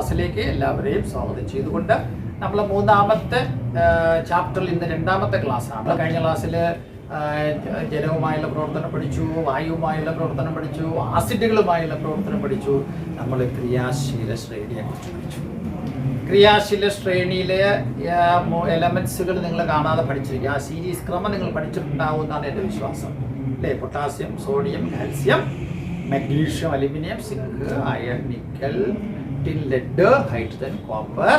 ക്ലാസ്സിലേക്ക് എല്ലാവരെയും സ്വാഗതം ചെയ്തുകൊണ്ട് നമ്മൾ മൂന്നാമത്തെ ചാപ്റ്ററിൽ ഇന്ന് രണ്ടാമത്തെ ക്ലാസ്സാണ്. കഴിഞ്ഞ ക്ലാസ്സിൽ ജലവുമായുള്ള പ്രവർത്തനം പഠിച്ചു, വായുവുമായുള്ള പ്രവർത്തനം പഠിച്ചു, ആസിഡുകളുമായുള്ള പ്രവർത്തനം പഠിച്ചു. നമ്മൾ ക്രിയാശീല ശ്രേണിയെക്കുറിച്ച് പഠിച്ചു. ക്രിയാശീല ശ്രേണിയിലെ എലമെൻസുകൾ നിങ്ങൾ കാണാതെ പഠിച്ചിരിക്കുക. ആ സീരീസ് ക്രമം നിങ്ങൾ പഠിച്ചിട്ടുണ്ടാവും എന്നാണ് എൻ്റെ വിശ്വാസം, അല്ലേ? Potassium, sodium, calcium, magnesium, aluminium, zinc, iron, nickel, tin, lead, hydrogen, copper,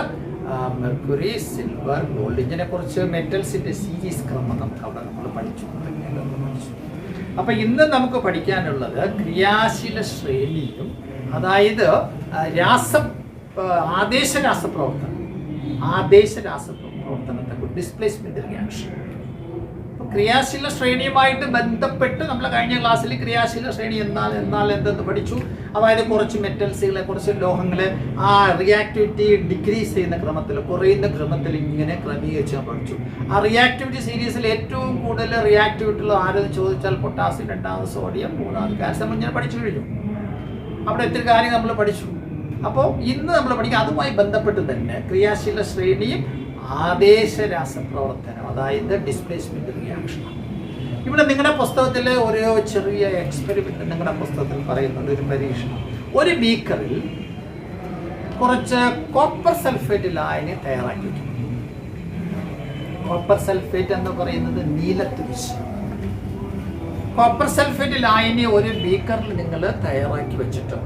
mercury, silver, gold. ഇതിനെക്കുറിച്ച് മെറ്റൽസിൻ്റെ സീരീസ് ക്രമം നമുക്ക് അവിടെ നമ്മൾ പഠിച്ചു. അപ്പം ഇന്ന് നമുക്ക് പഠിക്കാനുള്ളത് ക്രിയാശീല ശ്രേണിയും, അതായത് ആദേശ രാസപ്രവർത്തനത്തെ ഡിസ്പ്ലേസ്മെന്റ് റിയാക്ഷൻ. ക്രിയാശീല ശ്രേണിയുമായിട്ട് ബന്ധപ്പെട്ട് നമ്മൾ കഴിഞ്ഞ ക്ലാസ്സിൽ ക്രിയാശീല ശ്രേണി എന്നാൽ എന്തെന്ന് പഠിച്ചു. അതായത് കുറച്ച് മെറ്റൽസുകളെ, കുറച്ച് ലോഹങ്ങളെ ആ റിയാക്ടിവിറ്റി ഡിക്രീസ് ചെയ്യുന്ന ക്രമത്തിൽ, കുറയുന്ന ക്രമത്തിൽ ഇങ്ങനെ ക്രമീകരിച്ച് ഞാൻ പഠിച്ചു. ആ റിയാക്ടിവിറ്റി സീരീസിൽ ഏറ്റവും കൂടുതൽ റിയാക്ടിവിറ്റിയുള്ള ആരെന്ന് ചോദിച്ചാൽ പൊട്ടാസ്യം, രണ്ടാമത് സോഡിയം, മൂന്നാമത് കാൽസ്യം. ഞാൻ പഠിച്ചു കഴിഞ്ഞു. അവിടെ എത്ര കാര്യം നമ്മൾ പഠിച്ചു. അപ്പോൾ ഇന്ന് നമ്മൾ പഠിക്കുക അതുമായി ബന്ധപ്പെട്ട് തന്നെ ക്രിയാശീല ശ്രേണിയും ആദേശ രാസപ്രവർത്തനം, അതായത് ഡിസ്പ്ലേസ്മെന്റ് റിയാക്ഷൻ. ഇവിടെ നിങ്ങളുടെ പുസ്തകത്തിൽ ഒരു ചെറിയ എക്സ്പെരിമെന്റ് നിങ്ങളുടെ പുസ്തകത്തിൽ പറയുന്നുണ്ട്, ഒരു പരീക്ഷണം. ഒരു ബീക്കറിൽ കുറച്ച് കോപ്പർ സൾഫേറ്റ് ലായനി തയ്യാറാക്കി വെക്കും. കോപ്പർ സൾഫേറ്റ് എന്ന് പറയുന്നത് നീലത്തുരിശ്. കോപ്പർ സൾഫേറ്റ് ലായനി ഒരു ബീക്കറിൽ നിങ്ങൾ തയ്യാറാക്കി വയ്ക്കുക.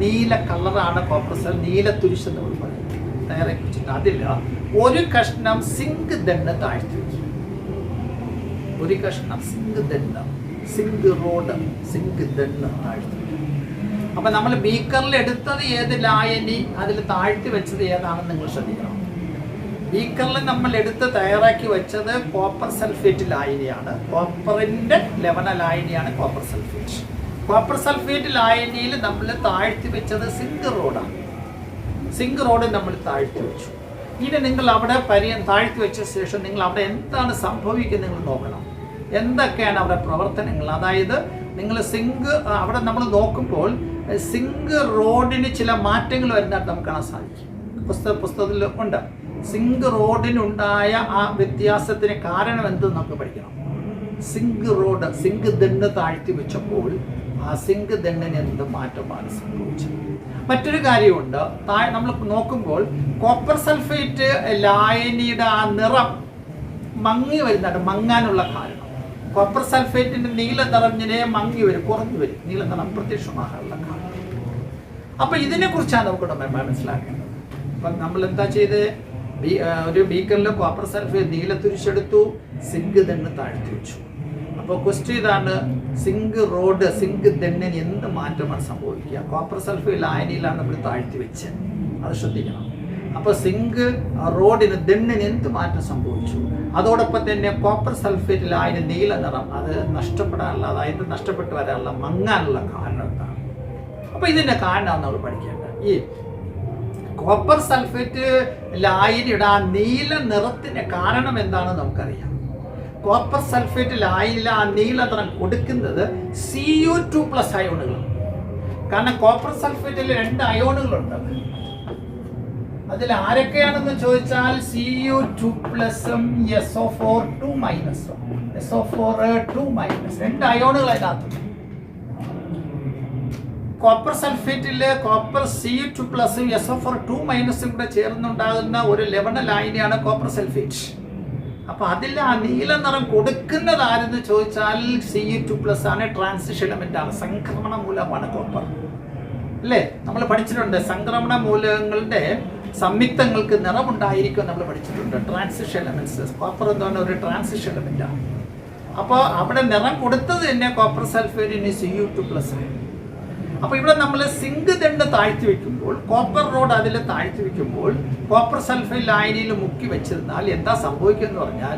നീല കളറാണ് കോപ്പർ നീലത്തുരിശ് എന്ന് നമ്മൾ പറയുന്നത്. തയ്യാറാക്കി വെച്ചിട്ട് അതിൽ ഒരു കഷ്ണം സിങ്ക് ദണ്ഡ് താഴ്ത്തി വയ്ക്കും. ഒരു കഷ്ണം സിങ്ക് ദണ്ഡ് താഴ്ത്തി വയ്ക്കും. അപ്പം നമ്മൾ ബീക്കറിൽ എടുത്തത് ഏത് ലായനി, അതിൽ താഴ്ത്തി വെച്ചത് ഏതാണെന്ന് നിങ്ങൾ ശ്രദ്ധിക്കണം. ബീക്കറിൽ നമ്മൾ എടുത്ത് തയ്യാറാക്കി വെച്ചത് കോപ്പർ സൾഫേറ്റ് ലായനിയാണ്. കോപ്പറിൻ്റെ ലവണ ലായനിയാണ് കോപ്പർ സൾഫേറ്റ്. കോപ്പർ സൾഫേറ്റ് ലായനിയിൽ നമ്മൾ താഴ്ത്തി വെച്ചത് സിങ്ക് റോഡാണ്. സിങ്ക് റോഡ് നമ്മൾ താഴ്ത്തി വെച്ചു. ഇനി നിങ്ങൾ അവിടെ താഴ്ത്തി വെച്ച ശേഷം നിങ്ങൾ അവിടെ എന്താണ് സംഭവിക്കുന്നത് നിങ്ങൾ നോക്കണം. എന്തൊക്കെയാണ് അവിടെ പ്രവർത്തനങ്ങൾ. അതായത് നിങ്ങൾ സിങ്ക് അവിടെ നമ്മൾ നോക്കുമ്പോൾ സിങ്ക് റോഡിന് ചില മാറ്റങ്ങൾ വരുന്നതായിട്ട് നമുക്ക് കാണാൻ സാധിക്കും. പുസ്തകത്തിൽ ഉണ്ട്. സിങ്ക് റോഡിനുണ്ടായ ആ വ്യത്യാസത്തിന് കാരണം എന്തെന്ന് നമുക്ക് പഠിക്കണം. സിങ്ക് ദണ്ഡ് താഴ്ത്തി വെച്ചപ്പോൾ ആ സിങ്ക് ദണ്ഡിന് എന്ത് മാറ്റമാണ് സംഭവിച്ചത്. മറ്റൊരു കാര്യമുണ്ട്. നമ്മൾ നോക്കുമ്പോൾ കോപ്പർ സൾഫേറ്റ് ലായനിയുടെ ആ നിറം മങ്ങി വരുന്നുണ്ട്. മങ്ങാനുള്ള കാരണം കോപ്പർ സൾഫേറ്റിന്റെ നീല നിറം ഇങ്ങനെ മങ്ങി വരും, കുറഞ്ഞു വരും, നീല നിറം പ്രത്യക്ഷമാകാനുള്ള കാരണം. അപ്പൊ ഇതിനെക്കുറിച്ചാണ് നമുക്ക് മനസ്സിലാക്കേണ്ടത്. അപ്പം നമ്മൾ എന്താ ചെയ്ത്, ഒരു ബീക്കറിൽ കോപ്പർ സൾഫേറ്റ് നീലത്തുരിശെടുത്തു, സിങ്ക് ദണ്ഡ് താഴ്ത്തി വെച്ചു. അപ്പോൾ ക്വസ്റ്റ്യൻ ഇതാണ്, സിങ്ക് ദണ്ഡിന് എന്ത് മാറ്റമാണ് സംഭവിക്കുക. കോപ്പർ സൾഫേറ്റ് ലായനിയിലാണ് നമ്മൾ താഴ്ത്തി വെച്ചത്, അത് ശ്രദ്ധിക്കണം. അപ്പോൾ സിങ്ക് റോഡിന് ദണ്ഡിന് എന്ത് മാറ്റം സംഭവിച്ചു. അതോടൊപ്പം തന്നെ കോപ്പർ സൾഫേറ്റ് ലായനി നീല നിറം അത് നഷ്ടപ്പെടാനുള്ള, അതായത് നഷ്ടപ്പെട്ടു വരാനുള്ള, മങ്ങാനുള്ള കാരണം എന്താണ്. അപ്പോൾ ഇതിൻ്റെ കാരണമാണ് നമ്മൾ പഠിക്കേണ്ടത്. ഈ കോപ്പർ സൾഫേറ്റ് ലായനിയുടെ ആ നീല നിറത്തിന് കാരണം എന്താണെന്ന് നമുക്കറിയാം. കോപ്പർ സൾഫേറ്റ് ലായനിയിൽ ആ നീല നിറം കൊടുക്കുന്നത് Cu2+ അയോണുകളാണ്. കാരണം കോപ്പർ സൾഫേറ്റിൽ 2 അയോണുകളുണ്ട്. അതിൽ ആരൊക്കെയാണെന്ന് ചോദിച്ചാൽ Cu2+ഉം SO4 2- 2 അയോണുകൾ അതിനകത്തുണ്ട്. കോപ്പർ സൾഫേറ്റിൽ കോപ്പർ Cu2+ഉം SO4 2- കൂടെ ചേർന്നുണ്ടാകുന്ന ഒരു ലവണ ലായനിയാണ് കോപ്പർ സൾഫേറ്റ്. അപ്പൊ അതിൽ ആ നീല നിറം കൊടുക്കുന്നത് ആരെന്ന് ചോദിച്ചാൽ Cu2+ ആണ്. ട്രാൻസിഷൻ എലമെന്റ് ആണ്, സംക്രമണ മൂലമാണ് കോപ്പർ, അല്ലേ? നമ്മൾ പഠിച്ചിട്ടുണ്ട്. സംക്രമണ മൂലകങ്ങളുടെ സംയുക്തങ്ങൾക്ക് നിറമുണ്ടായിരിക്കും നമ്മൾ പഠിച്ചിട്ടുണ്ട്. Transition elements. കോപ്പർ എന്താണ് ഒരു ട്രാൻസിഷൻ എലമെന്റ് ആണ്. അപ്പോൾ അവിടെ നിറം കൊടുത്തത് തന്നെ കോപ്പർ സൾഫേറ്റിന് Cu2+ ആണ്. അപ്പോൾ ഇവിടെ നമ്മൾ സിങ്ക് ദണ്ഡ് താഴ്ത്തി വെക്കുമ്പോൾ, കോപ്പർ റോഡ് അതിൽ താഴ്ത്തി വെക്കുമ്പോൾ, കോപ്പർ സൾഫേറ്റ് ലായനിയിൽ മുക്കി വെച്ചിരുന്നാൽ എന്താ സംഭവിക്കുക എന്ന് പറഞ്ഞാൽ,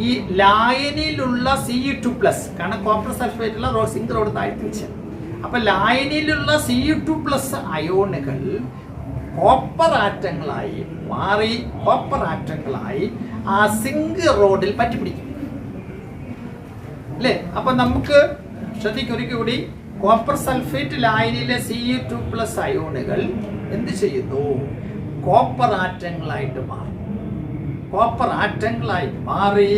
ഈ ലായനിയിലുള്ള Cu2+, കാരണം കോപ്പർ സൾഫേറ്റുള്ള സിങ്ക് റോഡ് താഴ്ത്തി വെച്ചത്, അപ്പോൾ ലായനിയിലുള്ള Cu2+ അയോണുകൾ കോപ്പർ ആറ്റങ്ങളായി മാറി, ആ സിങ്ക് റോഡിൽ പറ്റിപ്പിടിക്കും, അല്ലേ? അപ്പം നമുക്ക് ശ്രദ്ധിക്കൊരിക്കൽ കൂടി കോപ്പർ സൾഫേറ്റ് ലായനിയിലെ Cu2+ അയോണുകൾ എന്ത് ചെയ്യുന്നു? കോപ്പർ ആറ്റങ്ങളായിട്ട് മാറും. കോപ്പർ ആറ്റങ്ങളായിട്ട് മാറി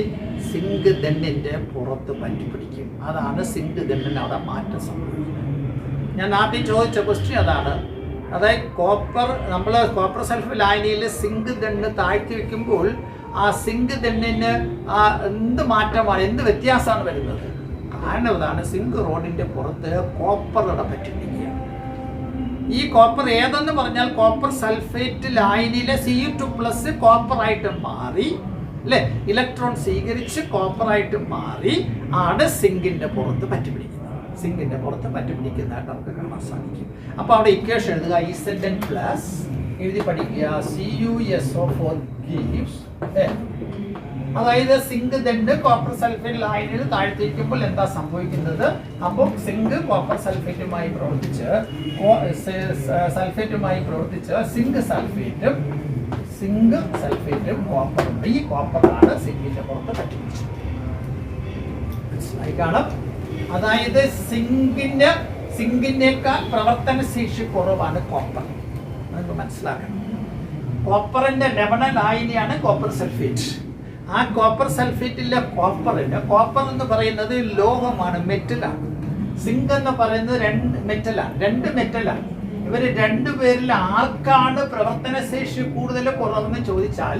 സിങ്ക് ദണ്ഡിൻ്റെ പുറത്ത് പറ്റിപ്പിടിക്കും. അതാണ് സിങ്ക് ദണ്ഡിന് അവിടെ മാറ്റം സംഭവിക്കുന്നത്. ഞാൻ ആദ്യം ചോദിച്ച ക്വസ്റ്റ്യൻ അതാണ്. അതായത് നമ്മൾ കോപ്പർ സൾഫേറ്റ് ലായനിയിൽ സിങ്ക് ദണ്ഡ് താഴ്ത്തി വെക്കുമ്പോൾ ആ സിങ്ക് ദണ്ഡിന് എന്ത് മാറ്റമാണ്, എന്ത് വ്യത്യാസമാണ് വരുന്നത്? കാരണം അതാണ് സിങ്ക് റോഡിൻ്റെ പുറത്ത് കോപ്പറുടെ പറ്റിപ്പിടിക്കുക. ഈ കോപ്പർ ഏതെന്ന് പറഞ്ഞാൽ കോപ്പർ സൾഫേറ്റ് ലായനിയിലെ Cu2+ കോപ്പറായിട്ട് മാറി അല്ലേ, ഇലക്ട്രോൺ സ്വീകരിച്ച് കോപ്പറായിട്ട് മാറി ആണ് സിങ്കിൻ്റെ പുറത്ത് പറ്റിപ്പിടിക്കുന്നത്. സിങ്കിൻ്റെ പുറത്ത് പറ്റിപ്പിടിക്കുന്നതായിട്ട് നമുക്ക് കാണാൻ സാധിക്കും. അപ്പോൾ അവിടെ ഇക്വേഷൻ എഴുതുക, Zn+ എഴുതി പഠിക്കുക, CuSO4 gives, അതായത് സിങ്ക് ദണ്ഡ് കോപ്പർ സൾഫേറ്റ് ലായനിയിൽ താഴ്ത്തിരിക്കുമ്പോൾ എന്താ സംഭവിക്കുന്നത്? അപ്പോൾ സിങ്ക് കോപ്പർ സൾഫേറ്റുമായി പ്രവർത്തിച്ച് സിങ്ക് സൾഫേറ്റും കോപ്പറും, ഈ കോപ്പറാണ് സിങ്കിന്റെ പുറത്ത് പറ്റിപ്പിടിച്ചത്. മനസ്സിലായി കാണും. അതായത് സിങ്കിനേക്കാൾ പ്രവർത്തനശേഷി കുറവാണ് കോപ്പർ. നമുക്ക് മനസ്സിലാക്കണം. കോപ്പറിന്റെ ലവണ ലായനിയാണ് കോപ്പർ സൾഫേറ്റ്. ആ കോപ്പർ സൾഫേറ്റിലെ കോപ്പർ എന്ന് പറയുന്നത് ലോഹമാണ്, മെറ്റലാണ്. സിങ്ക് എന്ന് പറയുന്നത് രണ്ട് മെറ്റലാണ്. ഇവർ രണ്ടുപേരിൽ ആർക്കാണ് പ്രവർത്തനശേഷി കൂടുതൽ കുറവെന്ന് ചോദിച്ചാൽ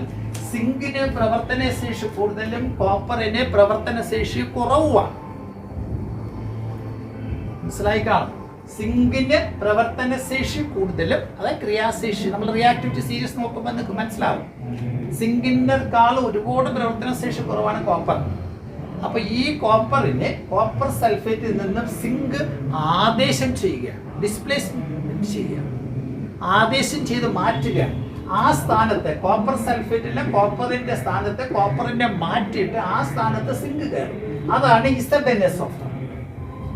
സിങ്കിന് പ്രവർത്തനശേഷി കൂടുതലും കോപ്പറിന് പ്രവർത്തനശേഷി കുറവുമാണ്. മനസ്സിലായി കാണും. സിങ്കിന് പ്രവർത്തനശേഷി കൂടുതലും, അതായത് ക്രിയാശേഷി, നമ്മൾ റിയാക്ടിവിറ്റി സീരീസ് നോക്കുമ്പോൾ നിങ്ങൾക്ക് മനസ്സിലാവും. സിങ്കിനേക്കാൾ ഒരുപാട് പ്രവർത്തനശേഷി കുറവാണ് കോപ്പർ. അപ്പൊ ഈ കോപ്പർ സൾഫേറ്റിൽ നിന്നും സിങ്ക് ആദേശം ചെയ്യുക, ഡിസ്പ്ലേസ്മെന്റ് ചെയ്യുക, ആദേശം ചെയ്ത് മാറ്റുക. ആ സ്ഥാനത്ത് കോപ്പർ സൾഫേറ്റിലെ കോപ്പറിന്റെ സ്ഥാനത്ത് കോപ്പറിനെ മാറ്റിയിട്ട് ആ സ്ഥാനത്ത് സിങ്ക് കയറും. അതാണ് ZnSO4.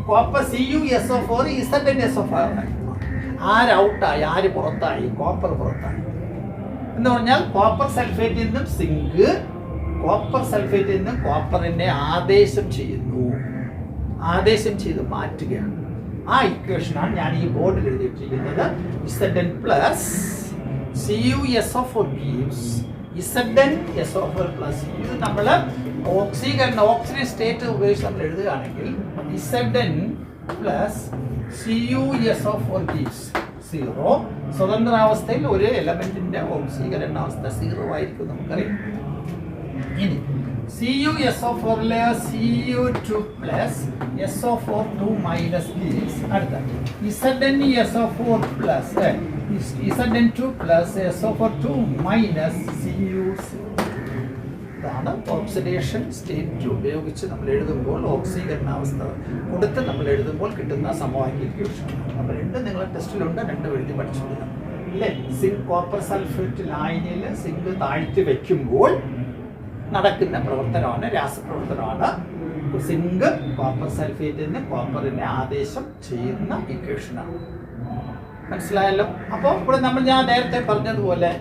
Copper CuSO4 ZnSO4. ആരൗട്ടായി, ആര് പുറത്തായി? കോപ്പർ പുറത്തായി. എന്ന് പറഞ്ഞാൽ കോപ്പർ സൾഫേറ്റിൽ നിന്നും സിങ്ക് കോപ്പറിനെ ആദേശം ചെയ്യുന്നു, ആദേശം ചെയ്ത് മാറ്റുകയാണ്. ആ ഇക്വേഷനാണ് ഞാൻ ഈ ബോർഡിൽ എഴുതിയിരിക്കുന്നത്. Zn+ CuSO4 gives ZnSO4+. ഇത് നമ്മൾ ഓക്സിജൻ സ്റ്റേറ്റ് ഉപയോഗിച്ച് നമ്മൾ എഴുതുകയാണെങ്കിൽ Zn+ CuSO4 gives 0. സ്വതന്ത്രാവസ്ഥയിൽ ഒരു എലമെന്റിന്റെ ഓക്സീകരണാവസ്ഥ 0 ആയിരിക്കും, നമുക്കറിയാം. ഇനി CuSO4 Cu2+ SO4 gives അടുത്ത ZnSO4+ Zn2+ SO4 Cu0. ഇതാണ് ഓക്സിഡേഷൻ സ്റ്റേറ്റ് ഉപയോഗിച്ച് നമ്മൾ എഴുതുമ്പോൾ, ഓക്സീകരണാവസ്ഥ കൊടുത്ത് നമ്മൾ എഴുതുമ്പോൾ കിട്ടുന്ന സമവാക്യ ഇക്വേഷൻ. അപ്പോൾ നിങ്ങളുടെ ടെസ്റ്റിലുണ്ട്, എഴുതി പഠിച്ചിട്ടുണ്ട് ഇല്ലേ? സിങ്ക് കോപ്പർ സൾഫേറ്റ് ലായനിയിൽ സിങ്ക് താഴ്ത്തി വെക്കുമ്പോൾ നടക്കുന്ന പ്രവർത്തനമാണ്, രാസപ്രവർത്തനമാണ്. സിങ്ക് കോപ്പർ സൾഫേറ്റിൽ നിന്ന് കോപ്പറിനെ ആദേശം ചെയ്യുന്ന ഇക്വേഷനാണ്. മനസ്സിലായല്ലോ? അപ്പോൾ ഇവിടെ ഞാൻ നേരത്തെ പറഞ്ഞതുപോലെ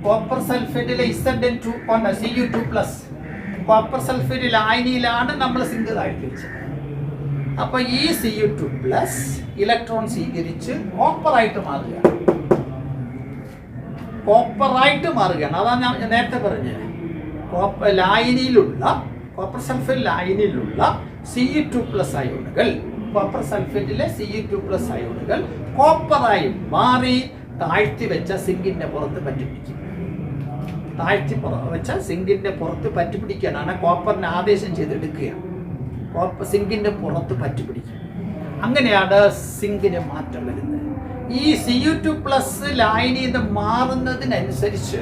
കോപ്പർ സൾഫേറ്റിലെ Zn2 Cu2+, കോപ്പർ സൾഫേറ്റ് ലായനിയിലാണ് നമ്മൾ സിങ്ക് താഴ്ത്തി വെച്ചത്. അപ്പൊ ഈ Cu2+ ഇലക്ട്രോൺ സ്വീകരിച്ച് കോപ്പറായിട്ട് മാറുകയാണ്. അതാണ് ഞാൻ നേരത്തെ പറഞ്ഞത്. കോപ്പർ സൾഫേറ്റ് ലായനിയിലുള്ള Cu2+ അയോണുകൾ, കോപ്പർ സൾഫേറ്റിലെ Cu2+ അയോണുകൾ കോപ്പറായി മാറി താഴ്ത്തി വെച്ച സിങ്കിന്റെ പുറത്ത് പറ്റിപ്പിടിക്കും. സിങ്കിന്റെ പുറത്ത് പറ്റിപ്പിടിക്കാനാണ് കോപ്പറിനെ ആദേശം ചെയ്തെടുക്കുക. സിങ്കിന്റെ പുറത്ത് പറ്റിപ്പിടിക്കും. അങ്ങനെയാണ് സിങ്കിന് മാറ്റം വരുന്നത്. ഈ Cu2+ ലായനിയിൽ നിന്ന് മാറുന്നതിനനുസരിച്ച്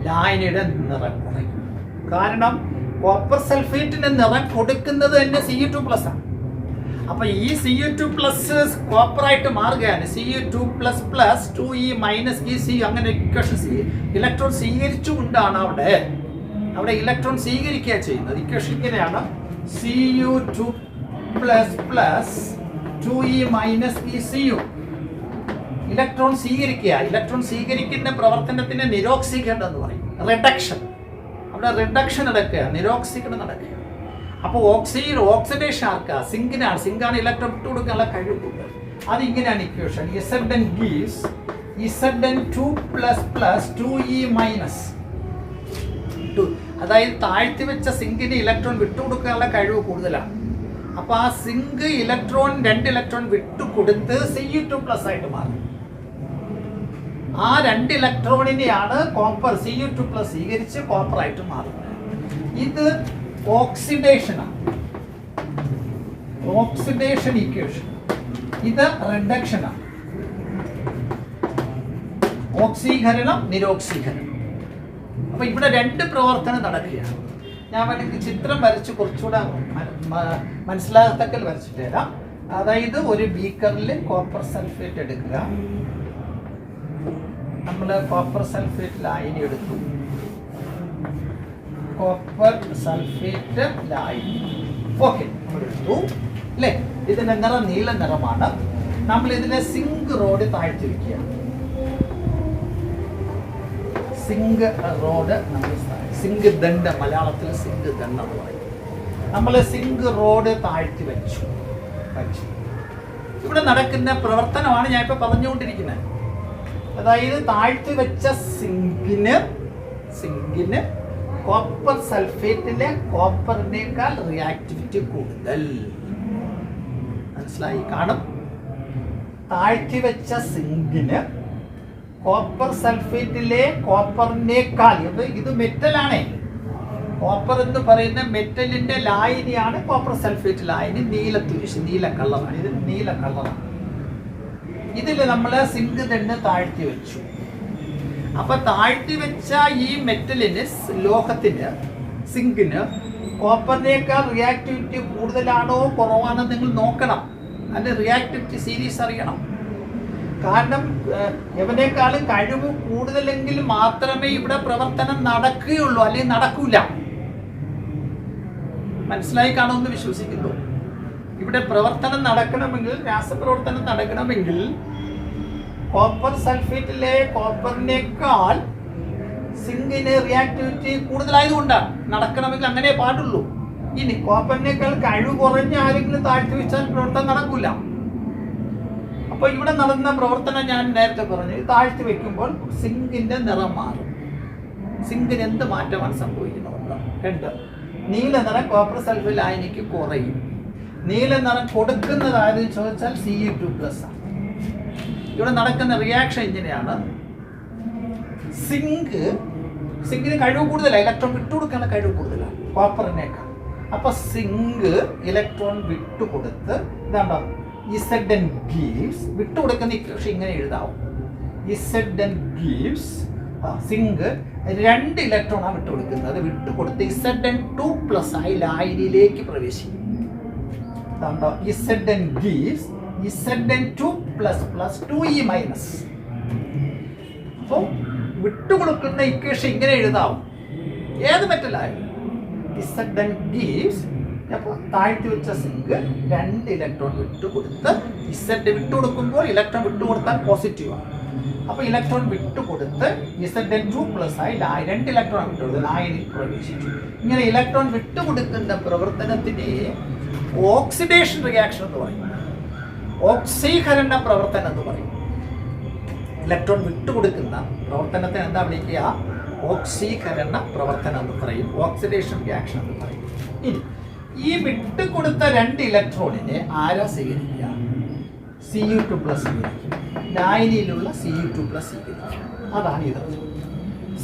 ലായനിയുടെ നിറം കുറയും. കാരണം കോപ്പർ സൾഫേറ്റിന് നിറം കൊടുക്കുന്നത് തന്നെ Cu2+ ആണ്. അപ്പൊ ഈ Cu2+ കോപ്പറായിട്ട് മാറുകയാണ്. Cu2++ 2E - EC അങ്ങനെ ഇക്വേഷൻ ഇലക്ട്രോൺ സ്വീകരിച്ചുകൊണ്ടാണ് അവിടെ ഇലക്ട്രോൺ സ്വീകരിക്കുക ചെയ്യുന്നത്. ഇക്വേഷൻ ഇങ്ങനെയാണ്: Cu2++ 2E - ECU. ഇലക്ട്രോൺ സ്വീകരിക്കുക. ഇലക്ട്രോൺ സ്വീകരിക്കുന്ന പ്രവർത്തനത്തിന് നിരോക്സീകരണം എന്ന് പറയും, റിഡക്ഷൻ. അവിടെ റിഡക്ഷൻ നടക്കുക, നിരോക്സീകരണം നടക്കുക. അപ്പോൾ ഓക്സിഡേഷൻ ആർക്കാ? സിങ്കിനാണ്. സിങ്കാണ് ഇലക്ട്രോൺ വിട്ടു കൊടുക്കാനുള്ള കഴിവുണ്ട്. അതിങ്ങനെയാണ് equation. Zn gives Zn2 + 2e - 2. അതായത് താഴ്ത്തി വെച്ച സിങ്കിന് ഇലക്ട്രോൺ വിട്ടുകൊടുക്കാനുള്ള കഴിവ് കൂടുതലാണ്. അപ്പോൾ ആ സിങ്ക് രണ്ട് ഇലക്ട്രോൺ വിട്ടുകൊടുത്ത് Cu2+ ആയിട്ട് മാറും. ആ 2 ഇലക്ട്രോണിനെയാണ് കോപ്പർ Cu2+ സ്വീകരിച്ച് കോപ്പർ ആയിട്ട് മാറുന്നത്. ഇത് ഓക്സിഡേഷനാണ്, ഓക്സിഡേഷൻ ഇക്വേഷൻ. ഇത് റിഡക്ഷനാണ്, ഓക്സീകരണം നിരോക്സീകരണം. അപ്പൊ ഇവിടെ 2 പ്രവർത്തനം നടക്കുകയാണ്. ഞാൻ വേണമെങ്കിൽ ചിത്രം വരച്ച് കുറച്ചുകൂടെ മനസ്സിലാകത്തക്കൽ വരച്ചിട്ട് തരാം. അതായത് ഒരു ബീക്കറിൽ കോപ്പർ സൾഫേറ്റ് എടുക്കുക. നമ്മൾ കോപ്പർ സൾഫേറ്റ് ലായനി എടുത്തു. കോപ്പർ സൾഫേറ്റ് ലായനി ഓക്കെ നമ്മൾ എടുത്തു അല്ലേ. ഇതിന്റെ നിറം നീല നിറമാണ്. നമ്മൾ ഇതിനെ സിങ്ക് റോഡ് താഴ്ത്തി വയ്ക്കുക. സിങ്ക് റോഡ് നമ്മൾ സിങ്ക് ദണ്ഡ്, മലയാളത്തിൽ സിങ്ക് ദണ്ഡ് എന്ന് പറയും. നമ്മൾ സിങ്ക് റോഡ് താഴ്ത്തി വെച്ചു. ഇവിടെ നടക്കുന്ന പ്രവർത്തനമാണ് ഞാൻ ഇപ്പോൾ പറഞ്ഞുകൊണ്ടിരിക്കുന്നത്. അതായത് താഴ്ത്തി വെച്ച സിങ്കിന് കോപ്പർ സൾഫേറ്റിലെ കോപ്പറിനേക്കാൾ റിയാക്ടിവിറ്റി കൂടുതൽ. മനസ്സിലായി കാണും. താഴ്ത്തി വെച്ച സിങ്കിന് കോപ്പർ സൾഫേറ്റിലെ കോപ്പറിനേക്കാൾ, ഇത് മെറ്റലാണേ. കോപ്പർ എന്ന് പറയുന്ന മെറ്റലിന്റെ ലായനിയാണ് കോപ്പർ സൾഫേറ്റ് ലായനി. നീല കളറാണ്. ഇത് നീല കളറാണ്. ഇതിൽ നമ്മൾ സിങ്ക് തന്നെ താഴ്ത്തി വെച്ചു. അപ്പൊ താഴ്ത്തി വെച്ച ഈ മെറ്റലിന്, ലോഹത്തിന്, സിങ്കിന് കോപ്പറിനേക്കാൾ റിയാക്ടിവിറ്റി കൂടുതലാണോ കുറവാണോ നിങ്ങൾ നോക്കണം. അതിന്റെ റിയാക്ടിവിറ്റി സീരീസ് അറിയണം. കാരണം എവനേക്കാളും കഴിവ് കൂടുതലെങ്കിൽ മാത്രമേ ഇവിടെ പ്രവർത്തനം നടക്കുകയുള്ളൂ, അല്ലെങ്കിൽ നടക്കൂല. മനസ്സിലായി കാണുമെന്ന് വിശ്വസിക്കുന്നു. ഇവിടെ പ്രവർത്തനം നടക്കണമെങ്കിൽ, രാസപ്രവർത്തനം നടക്കണമെങ്കിൽ കോപ്പർ സൾഫേറ്റിലെ കോപ്പറിനേക്കാൾ സിങ്കിന് റിയാക്ടിവിറ്റി കൂടുതലായതുകൊണ്ടാണ്. നടക്കണമെങ്കിൽ അങ്ങനെ പാടുള്ളൂ. ഇനി കോപ്പറിനേക്കാൾ കഴിവ് കുറഞ്ഞ ആരെങ്കിലും താഴ്ത്തി വെച്ചാൽ പ്രവർത്തനം നടക്കൂല. അപ്പൊ ഇവിടെ നടന്ന പ്രവർത്തനം ഞാൻ നേരത്തെ പറഞ്ഞു. താഴ്ത്തി വെക്കുമ്പോൾ സിങ്കിന്റെ നിറം മാറും. സിങ്കിന് എന്ത് മാറ്റമാണ് സംഭവിക്കുന്നത്? 2, നീല നിറം കോപ്പർ സൾഫേറ്റ് ലായനിക്ക് കുറയും. നീല നിറം കൊടുക്കുന്നത് ആരെന്ന് ചോദിച്ചാൽ Cu2+ ആണ്. ഇവിടെ നടക്കുന്ന റിയാക്ഷൻ ഇങ്ങനെയാണ്. സിങ്കിന് കഴിവ് കൂടുതലാണ്, ഇലക്ട്രോൺ വിട്ടുകൊടുക്കാനുള്ള കഴിവ് കൂടുതലാണ് കോപ്പറിനേക്കാൾ. അപ്പൊ സിങ്ക് ഇലക്ട്രോൺ വിട്ടുകൊടുത്ത്, ഇതാണ്ടോ Zn gives, വിട്ടുകൊടുക്കുന്ന ഇക്വേഷൻ ഇങ്ങനെ എഴുതാവും. Zn gives, സിങ്ക് 2 ഇലക്ട്രോണാണ് വിട്ടുകൊടുക്കുന്നത്. വിട്ടുകൊടുത്ത് Zn2+ ആയി ലായനിയിലേക്ക് പ്രവേശിക്കും. Zn gives Zn2++ 2e-. അപ്പോൾ വിട്ടുകൊടുക്കുന്ന ഇക്വേഷൻ ഇങ്ങനെ എഴുതാവും. ഏത് മെറ്റലായാലും Zn gives, അപ്പോൾ താഴ്ത്തി വെച്ച സിങ്ക് 2 ഇലക്ട്രോൺ വിട്ടുകൊടുത്ത്, Z വിട്ടുകൊടുക്കുമ്പോൾ ഇലക്ട്രോൺ വിട്ടുകൊടുത്താൽ പോസിറ്റീവാണ്. അപ്പോൾ ഇലക്ട്രോൺ വിട്ടുകൊടുത്ത് Zn2+ ആയി 2 ഇലക്ട്രോൺ വിട്ടുകൊടുത്ത് ലായനിൽ പ്രവേശിച്ചു. ഇങ്ങനെ ഇലക്ട്രോൺ വിട്ടുകൊടുക്കുന്ന പ്രവർത്തനത്തിനെ ഓക്സിഡേഷൻ റിയാക്ഷൻ എന്ന് പറയും, ഓക്സീകരണ പ്രവർത്തനം എന്ന് പറയും. ഇലക്ട്രോൺ വിട്ടുകൊടുക്കുന്ന പ്രവർത്തനത്തിന് എന്താ വിളിക്കുക? ഓക്സീകരണ പ്രവർത്തനം എന്ന് പറയും, ഓക്സിഡേഷൻ റിയാക്ഷൻ എന്ന് പറയും. ഇനി ഈ വിട്ടുകൊടുത്ത 2 ഇലക്ട്രോണിനെ ആരാ സ്വീകരിക്കുക? Cu2+ സ്വീകരിക്കും. ലായനിയിലുള്ള Cu2+ സ്വീകരിക്കും. അതാണ് ഇത്.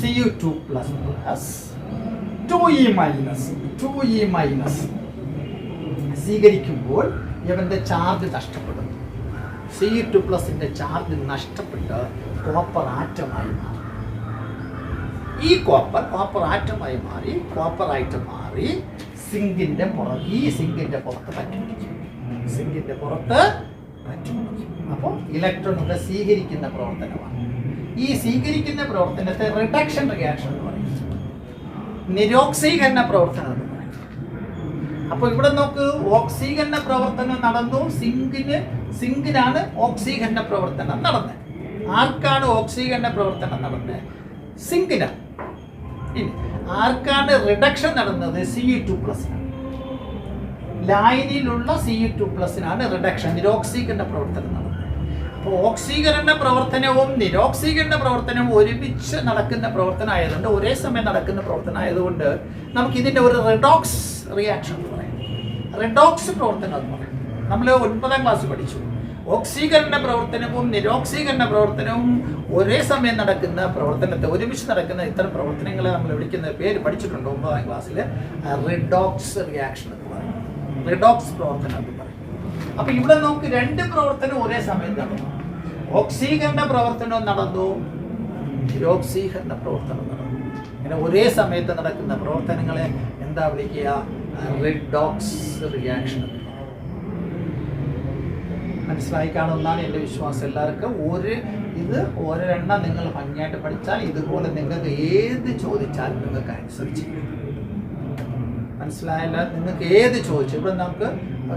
Cu2++ 2e- സ്വീകരിക്കുമ്പോൾ ഇവന്റെ ചാർജ് നഷ്ടപ്പെടും. Cu2+ന്റെ ചാർജ് നഷ്ടപ്പെട്ട് കോപ്പർ ആറ്റമായി മാറും. ഈ കോപ്പർ ആറ്റമായി മാറി, കോപ്പറായിട്ട് മാറി സിങ്കിന്റെ പുറത്ത് പറ്റിപ്പിടിക്കും. അപ്പോൾ ഇലക്ട്രോൺ ഇവിടെ സ്വീകരിക്കുന്ന പ്രവർത്തനമാണ്. ഈ സ്വീകരിക്കുന്ന പ്രവർത്തനത്തെ റിഡക്ഷൻ റിയാക്ഷൻ എന്ന് പറയും, നിരോക്സീകരണ പ്രവർത്തനം എന്ന് പറയും. അപ്പോൾ ഇവിടെ നോക്ക്, ഓക്സീകരണ പ്രവർത്തനം നടന്നു. സിങ്കിനാണ് ഓക്സീകരണ പ്രവർത്തനം നടന്നത്. ആർക്കാണ് ഓക്സീകരണ പ്രവർത്തനം നടന്നത്? സിങ്കിനാണ്. ഇനി ആർക്കാണ് റിഡക്ഷൻ നടന്നത്? Cu2+. ലായനിയിലുള്ള Cu2+-നാണ് റിഡക്ഷൻ, നിരോക്സീകരണ പ്രവർത്തനം നടന്നത്. അപ്പോൾ ഓക്സീകരണ പ്രവർത്തനവും നിരോക്സീകരണ പ്രവർത്തനവും ഒരുമിച്ച് നടക്കുന്ന പ്രവർത്തനമായതുകൊണ്ട്, ഒരേ സമയം നടക്കുന്ന പ്രവർത്തനമായതുകൊണ്ട് നമുക്ക് ഇതിൻ്റെ ഒരു റിഡോക്സ് റിയാക്ഷൻ എന്ന് പറയാം. റിഡോക്സ് പ്രവർത്തനം എന്ന് പറയും. നമ്മൾ 9ാം ക്ലാസ് പഠിച്ചു. ഓക്സീകരണ പ്രവർത്തനവും നിരോക്സീകരണ പ്രവർത്തനവും ഒരേ സമയം നടക്കുന്ന പ്രവർത്തനത്തെ, ഒരുമിച്ച് നടക്കുന്ന ഇത്തരം പ്രവർത്തനങ്ങളെ നമ്മൾ വിളിക്കുന്ന പേര് പഠിച്ചിട്ടുണ്ട് 9ാം ക്ലാസ്സിൽ. റിഡോക്സ് റിയാക്ഷൻ എന്ന് പറയും, റിഡോക്സ് പ്രവർത്തനം എന്ന് പറയും. അപ്പൊ ഇവിടെ നമുക്ക് 2 പ്രവർത്തനം ഒരേ സമയം നടന്നു. ഓക്സീകരണ പ്രവർത്തനവും നടന്നു, നിരോക്സീകരണ പ്രവർത്തനം നടന്നു. ഇങ്ങനെ ഒരേ സമയത്ത് നടക്കുന്ന പ്രവർത്തനങ്ങളെ എന്താ വിളിക്കുക? Redox reaction. മനസ്സിലായി കാണുമെന്നാണ് എൻ്റെ വിശ്വാസം. എല്ലാവർക്കും ഒരെണ്ണം നിങ്ങൾ ഭംഗിയായിട്ട് പഠിച്ചാൽ ഇതുപോലെ നിങ്ങൾക്ക് ഏത് ചോദിച്ചാലും നിങ്ങൾക്ക് ആൻസർ ചെയ്യും. മനസ്സിലായല്ല? നിങ്ങൾക്ക് ഏത് ചോദിച്ചു, ഇവിടെ നമുക്ക്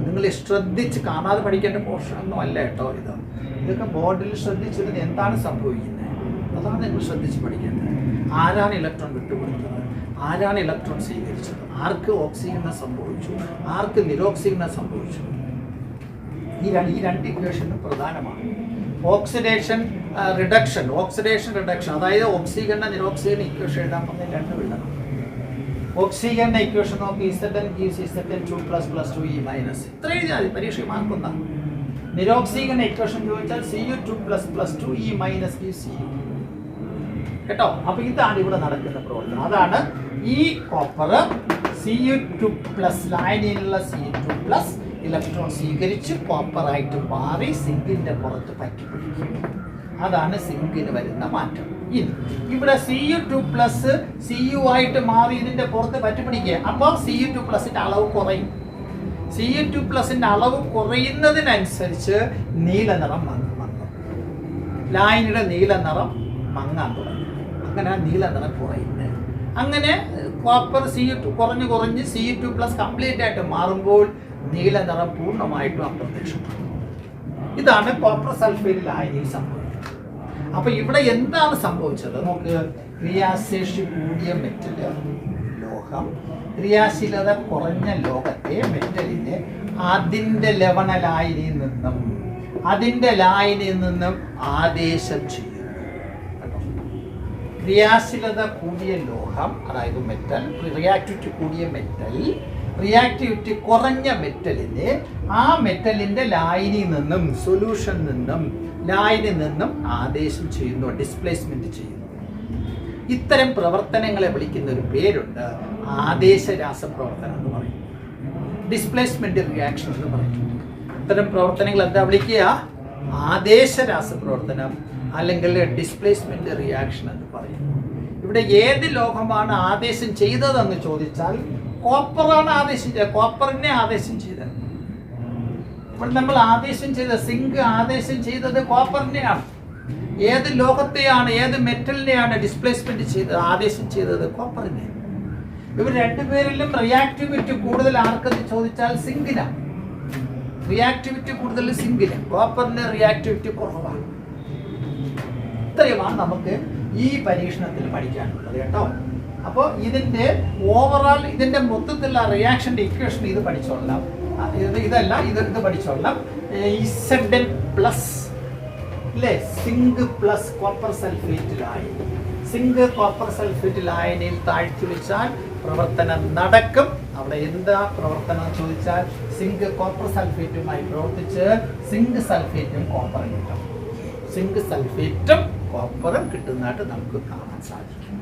നിങ്ങൾ ശ്രദ്ധിച്ച് കാണാതെ പഠിക്കേണ്ട പോർഷനൊന്നും അല്ല കേട്ടോ. ഇതൊക്കെ ബോർഡിൽ ശ്രദ്ധിച്ചിരുന്ന് എന്താണ് സംഭവിക്കുന്നത്, അതാണ് നിങ്ങൾ ശ്രദ്ധിച്ച് പഠിക്കേണ്ടത്. ആരാണ് ഇലക്ട്രോൺ വിട്ടുകൊടുത്തത്, ആരാണ് ഇലക്ട്രോൺ സ്വീകരിച്ചത്, ആർക്ക് ഓക്സീകരണം സംഭവിച്ചു, ആർക്ക് നിരോക്സീകരണം സംഭവിച്ചു. ഈ രണ്ട് ഇക്വേഷനും പ്രധാനമാണ്. ഓക്സിഡേഷൻ റിഡക്ഷൻ, അതായത് ഓക്സീകരണ നിരോക്സീകരണ ഇക്വേഷൻ എഴുതാൻ പറഞ്ഞാൽ 2 എഴുതണം. ഓക്സീകരണ ഇക്വേഷൻ നോക്കി Zn gives Zn2 + 2e-. ഇത്ര എഴുതിയാൽ മതി, പരീക്ഷ മാർക്കൊന്നാണ്. നിരോക്സീകരണ ഇക്വേഷൻ ചോദിച്ചാൽ Cu2 + 2e- gives Cu. കേട്ടോ? അപ്പൊ ഇതാണ് ഇവിടെ നടക്കുന്ന പ്രവർത്തനം. അതാണ് ഈ കോപ്പർ Cu2+, ലായനിയിലുള്ള Cu2+ ഇലക്ട്രോൺ സ്വീകരിച്ച് കോപ്പറായിട്ട് മാറി സിങ്കിന്റെ പുറത്ത് പറ്റിപ്പിടിക്കും. അതാണ് സിങ്കിന് വരുന്ന മാറ്റം. ഇവിടെ Cu2+ Cu ആയിട്ട് മാറി ഇതിന്റെ പുറത്ത് പറ്റിപ്പിടിക്കുക. അപ്പോൾ Cu2+ന്റെ അളവ് കുറയും. Cu2+ന്റെ അളവ് കുറയുന്നതിനനുസരിച്ച് നീല നിറം മങ്ങും. ലായനിയുടെ നീല നിറം മങ്ങാൻ തുടങ്ങും. അങ്ങനെ നീല നിറം കുറയുന്നത്. അങ്ങനെ കോപ്പർ Cu2 കുറഞ്ഞ് Cu2+ കംപ്ലീറ്റ് ആയിട്ട് മാറുമ്പോൾ നീല നിറം പൂർണ്ണമായിട്ടും അപ്രത്യക്ഷമാണ്. ഇതാണ് കോപ്പർ സൾഫേറ്റ് ലായനിയിൽ സംഭവിക്കുന്നത്. അപ്പൊ ഇവിടെ എന്താണ് സംഭവിച്ചത് നോക്ക്. ക്രിയാശേഷി കൂടിയ മെറ്റല് ലോഹം, ക്രിയാശീലത കുറഞ്ഞ ലോഹത്തെ മെറ്റലിനെ അതിൻ്റെ ലവണ ലായനിയിൽ നിന്നും ആദേശം ചെയ്യുന്നു. ക്രിയാശീലത കൂടിയ ലോഹം, അതായത് മെറ്റൽ, റിയാക്ടിവിറ്റി കൂടിയ മെറ്റൽ, റിയാക്ടിവിറ്റി കുറഞ്ഞ മെറ്റലിനെ ആ മെറ്റലിൻ്റെ ലായനിയിൽ നിന്നും, സൊല്യൂഷൻ നിന്നും, ലായനിയിൽ നിന്നും ആദേശം ചെയ്യുന്നു, ഡിസ്പ്ലേസ്മെന്റ് ചെയ്യുന്നു. ഇത്തരം പ്രവർത്തനങ്ങളെ വിളിക്കുന്ന ഒരു പേരുണ്ട്, ആദേശ രാസപ്രവർത്തനം എന്ന് പറയും, ഡിസ്പ്ലേസ്മെന്റ് റിയാക്ഷൻ എന്ന് പറയും. ഇത്തരം പ്രവർത്തനങ്ങൾ എന്താ വിളിക്കുക? ആദേശ രാസപ്രവർത്തനം അല്ലെങ്കിൽ ഡിസ്പ്ലേസ്മെന്റ് റിയാക്ഷൻ എന്ന് പറയും. ഇവിടെ ഏത് ലോഹമാണ് ആദേശം ചെയ്തതെന്ന് ചോദിച്ചാൽ കോപ്പറാണ് ആദേശം ചെയ്തത്, കോപ്പറിനെ ആദേശം ചെയ്തത്. ഇപ്പോൾ നമ്മൾ ആദേശം ചെയ്ത സിങ്ക് ആദേശം ചെയ്തത് കോപ്പറിനെയാണ്. ഏത് ലോഹത്തെയാണ്, ഏത് മെറ്റലിനെയാണ് ഡിസ്പ്ലേസ്മെന്റ് ചെയ്തത്, ആദേശം ചെയ്തത് കോപ്പറിനെ. ഇവർ രണ്ടുപേരിലും റിയാക്ടിവിറ്റി കൂടുതൽ ആർക്കെന്ന് ചോദിച്ചാൽ സിങ്കിനാണ്. റിയാക്ടിവിറ്റി കൂടുതൽ സിങ്കിന്, കോപ്പറിന് റിയാക്ടിവിറ്റി കുറവാണ്. ഇത്രയുമാണ് നമുക്ക് ഈ പരീക്ഷണത്തിൽ പഠിക്കാനുള്ളത് കേട്ടോ. അപ്പോൾ ഇതിൻ്റെ ഓവറോൾ, ഇതിൻ്റെ മൊത്തത്തിലുള്ള റിയാക്ഷൻ്റെ ഇക്വേഷൻ ഇത് പഠിച്ചോളാം. ഇത് പഠിച്ചോളാം. Zn+ അല്ലേ, സിങ്ക് പ്ലസ് കോപ്പർ സൾഫേറ്റ് ലായനി. സിങ്ക് കോപ്പർ സൾഫേറ്റ് ലായനിയിൽ താഴ്ത്തി വെച്ചാൽ പ്രവർത്തനം നടക്കും. അവിടെ എന്താ പ്രവർത്തനം ചോദിച്ചാൽ സിങ്ക് കോപ്പർ സൾഫേറ്റുമായി പ്രവർത്തിച്ച് സിങ്ക് സൾഫേറ്റും കോപ്പറും കിട്ടും. സിങ്ക് സൾഫേറ്റും കോപ്പറും കിട്ടുന്നതായിട്ട് നമുക്ക് കാണാൻ സാധിക്കും.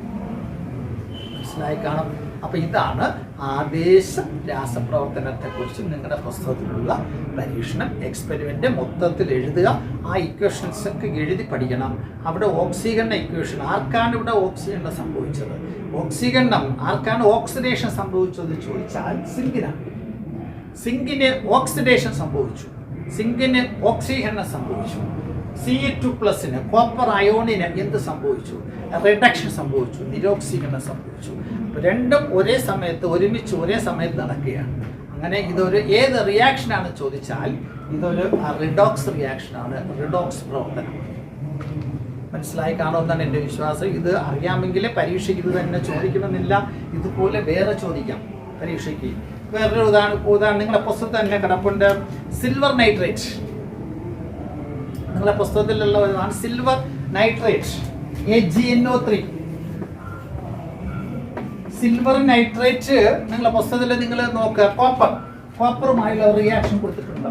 മനസ്സിലായി കാണും. അപ്പം ഇതാണ് ആദേശ രാസപ്രവർത്തനത്തെക്കുറിച്ച് നിങ്ങളുടെ പുസ്തകത്തിലുള്ള പരീക്ഷണം. എക്സ്പെരിമെൻ്റ് മൊത്തത്തിൽ എഴുതുക, ആ ഇക്വേഷൻസ് ഒക്കെ എഴുതി പഠിക്കണം. അവിടെ ഓക്സീകരണ ഇക്വേഷൻ, ആർക്കാണ് ഇവിടെ ഓക്സീകരണം സംഭവിച്ചത്, ഓക്സീകരണം ആർക്കാണ് ഓക്സിഡേഷൻ സംഭവിച്ചത് ചോദിച്ചാൽ സിങ്കിനാണ്. സിങ്കിന് ഓക്സിഡേഷൻ സംഭവിച്ചു, സിങ്കിന് ഓക്സീകരണം സംഭവിച്ചു. Cu2+ന് കോപ്പർ അയോണിന് എന്ത് സംഭവിച്ചു? റിഡക്ഷൻ സംഭവിച്ചു, നിരോക്സീകരണം സംഭവിച്ചു. രണ്ടും ഒരേ സമയത്ത് ഒരുമിച്ച് ഒരേ സമയത്ത് നടക്കുകയാണ്. അങ്ങനെ ഇതൊരു ഏത് റിയാക്ഷനാണ് ചോദിച്ചാൽ ഇതൊരു റിഡോക്സ് റിയാക്ഷനാണ്, റിഡോക്സ് പ്രവർത്തനം. മനസ്സിലായി കാണുമെന്നാണ് എൻ്റെ വിശ്വാസം. ഇത് അറിയാമെങ്കിൽ പരീക്ഷയ്ക്ക് ഇത് തന്നെ ചോദിക്കണമെന്നില്ല, ഇതുപോലെ വേറെ ചോദിക്കാം പരീക്ഷയ്ക്ക്. വേറൊരു ഉദാഹരണം നിങ്ങളുടെ പുസ്തകത്തിൽ തന്നെ കിടപ്പുണ്ട്. സിൽവർ നൈട്രേറ്റ്, നിങ്ങളുടെ പുസ്തകത്തിലുള്ള ഇതാണ് silver nitrate, AgNO3. Silver nitrate നിങ്ങളുടെ പുസ്തകത്തിൽ നിങ്ങൾ നോക്കുക, കോപ്പറുമായുള്ള റിയാക്ഷൻ കൊടുത്തിട്ടുണ്ട്.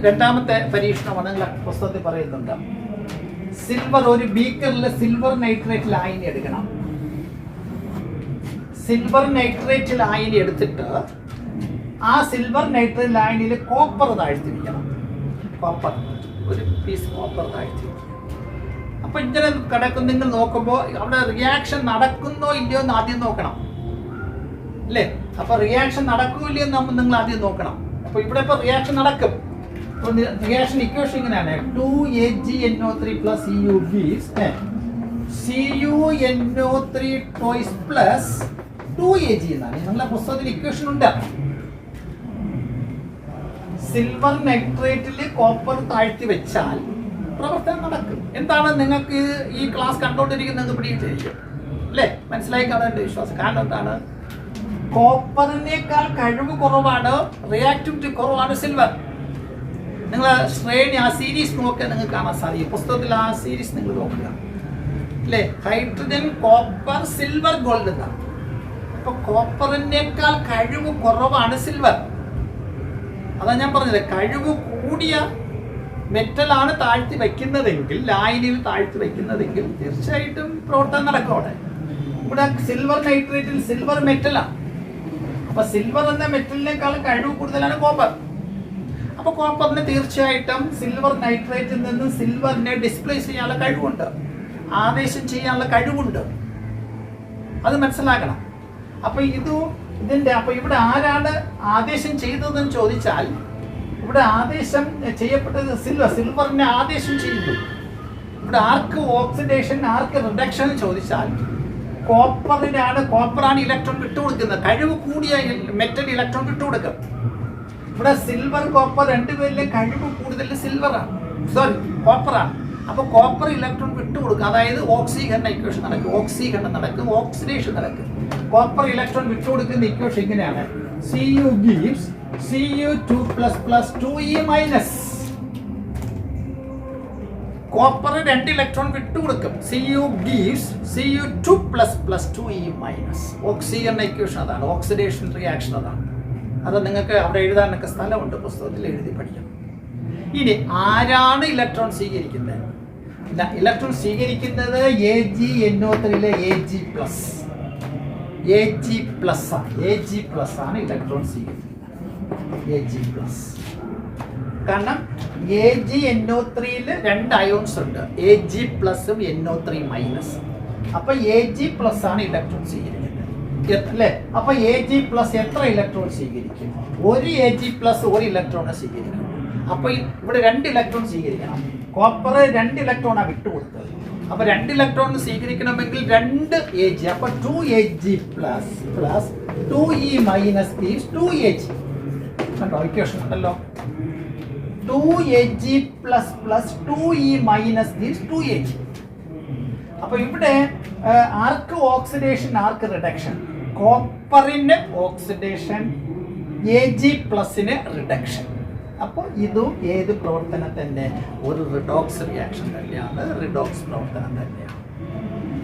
രണ്ടാമത്തെ പരീക്ഷണമാണ് നിങ്ങളുടെ പുസ്തകത്തിൽ പറയുന്നുണ്ട്. സിൽവർ, ഒരു ബീക്കറിൽ സിൽവർ നൈട്രേറ്റ് ലായനി എടുക്കണം. സിൽവർ നൈട്രേറ്റ് ലായനി എടുത്തിട്ട് ആ സിൽവർ നൈട്രേറ്റ് ലായനിയിൽ കോപ്പർ താഴ്ത്തി വയ്ക്കണം. കോപ്പർ, ഒരു പീസ് കോപ്പർ താഴ്ത്തി വയ്ക്കണം. അപ്പൊ ഇങ്ങനെ കിടക്കും. നിങ്ങൾ നോക്കുമ്പോൾ അവിടെ റിയാക്ഷൻ നടക്കുന്നോ ഇല്ലയോ എന്ന് ആദ്യം നോക്കണം, അല്ലേ? അപ്പൊ റിയാക്ഷൻ നടക്കൂല്ലയോ എന്ന് നിങ്ങൾ ആദ്യം നോക്കണം. അപ്പൊ ഇവിടെ ഇപ്പൊ റിയാക്ഷൻ നടക്കും. റിയാക്ഷൻ ഇക്വേഷൻ ഇങ്ങനെയാണ്: 2AgNO3 plus EU gives CuNO3 twice plus 2Ag എന്നാണ് നിങ്ങളുടെ പുസ്തകത്തിൽ ഇക്വേഷൻ ഉണ്ട്. സിൽവർ നൈട്രേറ്റിൽ കോപ്പർ താഴ്ത്തി വെച്ചാൽ പ്രവർത്തനം നടക്കും. എന്താണ് നിങ്ങൾക്ക് ഈ ക്ലാസ് കണ്ടുകൊണ്ടിരിക്കുന്നത് പിടിയിട്ടിരിക്കും, അല്ലേ? മനസ്സിലായി കാണേണ്ട വിശ്വാസം. കാരണം എന്താണ്? കോപ്പറിനേക്കാൾ കഴിവ് കുറവാണ്, റിയാക്ടിവിറ്റി കുറവാണ് സിൽവർ. നിങ്ങൾ ശ്രേണി ആ സീരീസ് നോക്കിയാൽ നിങ്ങൾക്ക് കാണാൻ സാധിക്കും. പുസ്തകത്തിൽ ആ സീരീസ് നിങ്ങൾ നോക്കുക, അല്ലേ? ഹൈഡ്രജൻ, കോപ്പർ, സിൽവർ, ഗോൾഡ് എന്നാണ്. അപ്പൊ കോപ്പറിനേക്കാൾ കഴിവ് കുറവാണ് സിൽവർ. അതാ ഞാൻ പറഞ്ഞത്, കഴിവ് കൂടിയ മെറ്റലാണ് താഴ്ത്തി വയ്ക്കുന്നതെങ്കിൽ, ലായനിയിൽ താഴ്ത്തി വയ്ക്കുന്നതെങ്കിൽ തീർച്ചയായിട്ടും പ്രവർത്തനം നടക്കും അവിടെ. ഇവിടെ സിൽവർ നൈട്രേറ്റിൽ സിൽവർ മെറ്റലാണ്. അപ്പൊ സിൽവർ എന്ന മെറ്റലിനേക്കാളും കഴിവ് കൂടുതലാണ് കോപ്പർ. അപ്പൊ കോപ്പറിന് തീർച്ചയായിട്ടും സിൽവർ നൈട്രേറ്റിൽ നിന്ന് സിൽവറിനെ ഡിസ്പ്ലേസ് ചെയ്യാനുള്ള കഴിവുണ്ട്, ആദേശം ചെയ്യാനുള്ള കഴിവുണ്ട്. അത് മനസ്സിലാക്കണം. അപ്പൊ അപ്പൊ ഇവിടെ ആരാണ് ആദേശം ചെയ്തതെന്ന് ചോദിച്ചാൽ, ഇവിടെ ആദേശം ചെയ്യപ്പെട്ടത് സിൽവറിനെ ആദേശം ചെയ്യുന്നു. ഇവിടെ ആർക്ക് ഓക്സിഡേഷൻ, ആർക്ക് റിഡക്ഷൻ ചോദിച്ചാൽ കോപ്പറാണ് ഇലക്ട്രോൺ വിട്ടുകൊടുക്കുന്നത്. കഴിവ് കൂടിയ മെറ്റൽ ഇലക്ട്രോൺ വിട്ടുകൊടുക്കും. ഇവിടെ സിൽവർ, കോപ്പർ രണ്ടുപേരിലെ കഴിവ് കൂടുതൽ കോപ്പറാണ്. അപ്പൊ കോപ്പർ ഇലക്ട്രോൺ വിട്ടുകൊടുക്കുക, അതായത് ഓക്സീകരണ ഇക്വേഷൻ നടക്കും, ഓക്സീകരണം നടക്കും, ഓക്സിഡേഷൻ നടക്കും. കോപ്പർ ഇലക്ട്രോൺ വിട്ടുകൊടുക്കുന്ന ഇക്വേഷൻ ഇങ്ങനെയാണ്: Cu gives Cu2 plus 2e-. Copper 2 electron വിട്ടുകൊടുക്കും. Cu gives Cu2 plus 2e-. ഓക്സീകരണ ഇക്വേഷൻ അതാണ്, ഓക്സിഡേഷൻ റിയാക്ഷൻ അതാണ്. അത് നിങ്ങൾക്ക് അവിടെ എഴുതാനൊക്കെ സ്ഥലമുണ്ട്, പുസ്തകത്തിൽ എഴുതി പഠിക്കണം. ഇനി ആരാണ് ഇലക്ട്രോൺ സ്വീകരിക്കുന്നത്? ഇലക്ട്രോൺ സ്വീകരിക്കുന്നത് AgNO3 Ag+ ആണ് ഇലക്ട്രോൺ സ്വീകരിക്കുന്നത്. Ag+. കാരണം AgNO3 2 അയോൺസ് ഉണ്ട്, Ag+ഉം NO3-. അപ്പൊ Ag+ ആണ് ഇലക്ട്രോൺ സ്വീകരിക്കുന്നത്, അല്ലേ? അപ്പൊ Ag+ എത്ര ഇലക്ട്രോൺ സ്വീകരിക്കും? ഒരു Ag+ ഒരു ഇലക്ട്രോണെ സ്വീകരിക്കും. അപ്പൊ ഇവിടെ 2 ഇലക്ട്രോൺ സ്വീകരിക്കണം. കോപ്പർ 2 ഇലക്ട്രോണാണ് വിട്ടുകൊടുത്തത്. അപ്പൊ 2 ഇലക്ട്രോൺ സ്വീകരിക്കണമെങ്കിൽ 2 Ag. അപ്പൊ 2Ag+ plus 2e- gives 2Ag. കണ്ടോ ഇക്വേഷൻ ഉണ്ടല്ലോ. 2Ag+ plus 2e- gives 2Ag. അപ്പൊ ഇവിടെ ആർക്ക് ഓക്സിഡേഷൻ, ആർക്ക് റിഡക്ഷൻ? കോപ്പറിന് ഓക്സിഡേഷൻ, Ag+ന് റിഡക്ഷൻ. അപ്പോൾ ഇതും ഏത് പ്രവർത്തനത്തിൻ്റെ ഒരു റിഡോക്സ് റിയാക്ഷൻ തന്നെയാണ്, റിഡോക്സ് പ്രവർത്തനം തന്നെയാണ്.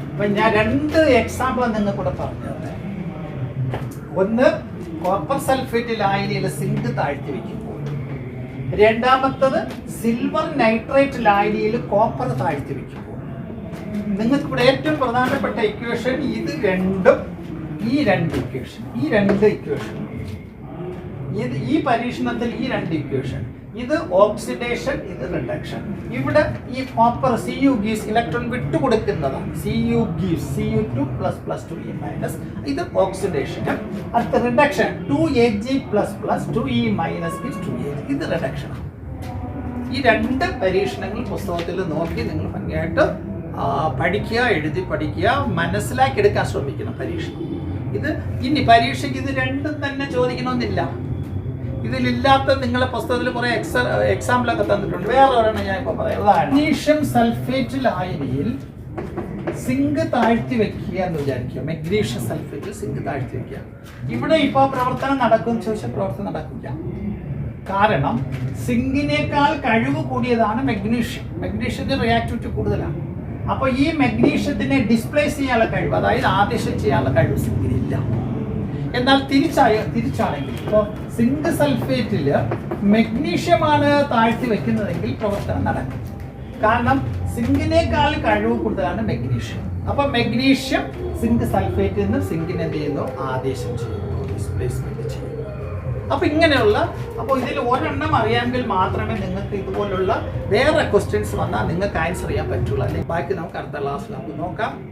അപ്പം ഞാൻ 2 എക്സാമ്പിൾ നിങ്ങൾക്കൂടെ പറഞ്ഞു തന്നെ. ഒന്ന്, കോപ്പർ സൾഫേറ്റ് ലായനിയിൽ സിങ്ക് താഴ്ത്തി വയ്ക്കുമ്പോൾ. രണ്ടാമത്തത്, സിൽവർ നൈട്രേറ്റ് ലായനിയിൽ കോപ്പർ താഴ്ത്തി വയ്ക്കുമ്പോൾ. നിങ്ങൾക്കിവിടെ ഏറ്റവും പ്രധാനപ്പെട്ട ഇക്വേഷൻ ഇത് രണ്ടും, ഈ രണ്ട് ഇക്വേഷൻ, ഈ പരീക്ഷണത്തിൽ ഈ 2 ഇക്വേഷൻ, ഇത് ഓക്സിഡേഷൻ, ഇത് റിഡക്ഷൻ. ഇവിടെ ഈ കോപ്പർ Cu gives ഇലക്ട്രോൺ വിട്ടുകൊടുക്കുന്നതാണ്. Cu gives Cu2 plus 2e-. ഇത് ഓക്സിഡേഷൻ. അടുത്ത reduction 2Ag+ plus 2e- gives 2Ag. ഇത് റിഡക്ഷൻ. ഈ 2 പരീക്ഷണങ്ങൾ പുസ്തകത്തിൽ നോക്കി നിങ്ങൾ ഭംഗിയായിട്ട് പഠിക്കുക, എഴുതി പഠിക്കുക, മനസ്സിലാക്കി എടുക്കാൻ ശ്രമിക്കണം പരീക്ഷണം. ഇത് ഇനി പരീക്ഷയ്ക്ക് ഇത് 2 തന്നെ ചോദിക്കണമെന്നില്ല. ഇതിലില്ലാത്ത നിങ്ങളുടെ പുസ്തകത്തിൽ കുറെ എക്സാമ്പിളൊക്കെ തന്നിട്ടുണ്ട്. വേറെ ഒരെണ്ണം ഞാൻ ഇപ്പോൾ പറയാം. മഗ്നീഷ്യം സൾഫേറ്റ് ലായനിയിൽ സിങ്ക് താഴ്ത്തി വെക്കുക എന്ന് വിചാരിക്കുക. മെഗ്നീഷ്യം സൾഫേറ്റ് സിങ്ക് താഴ്ത്തി വെക്കുക. ഇവിടെ ഇപ്പോൾ പ്രവർത്തനം നടക്കുമെന്ന് ചോദിച്ചാൽ പ്രവർത്തനം നടക്കില്ല. കാരണം സിങ്കിനേക്കാൾ കഴിവ് കൂടിയതാണ് മെഗ്നീഷ്യം. മെഗ്നീഷ്യത്തിന് റിയാക്ടിവിറ്റി കൂടുതലാണ്. അപ്പോൾ ഈ മെഗ്നീഷ്യത്തിനെ ഡിസ്പ്ലേസ് ചെയ്യാനുള്ള കഴിവ്, അതായത് ആദേശം ചെയ്യാനുള്ള കഴിവ് സിങ്കിനില്ല. എന്നാൽ തിരിച്ചാണെങ്കിൽ ഇപ്പോൾ സിങ്ക് സൾഫേറ്റിൽ മെഗ്നീഷ്യമാണ് താഴ്ത്തി വെക്കുന്നതെങ്കിൽ പ്രവർത്തനം നടക്കും. കാരണം സിങ്കിനേക്കാൾ കഴിവ് കൂടുതലാണ് മെഗ്നീഷ്യം. അപ്പോൾ മെഗ്നീഷ്യം സിങ്ക് സൾഫേറ്റിൽ നിന്ന് സിങ്കിന് എന്ത് ചെയ്യുന്നു? ആദേശം ചെയ്യുന്നു, ഡിസ്പ്ലേസ്മെന്റ് ചെയ്യുന്നു. അപ്പോൾ ഇങ്ങനെയുള്ള, അപ്പോൾ ഇതിൽ ഒരെണ്ണം അറിയാമെങ്കിൽ മാത്രമേ നിങ്ങൾക്ക് ഇതുപോലുള്ള വേറെ ക്വസ്റ്റ്യൻസ് വന്നാൽ നിങ്ങൾക്ക് ആൻസർ ചെയ്യാൻ പറ്റുള്ളൂ. അല്ലെങ്കിൽ ബാക്കി നമുക്ക് അടുത്ത ക്ലാസ്സിൽ നമുക്ക് നോക്കാം.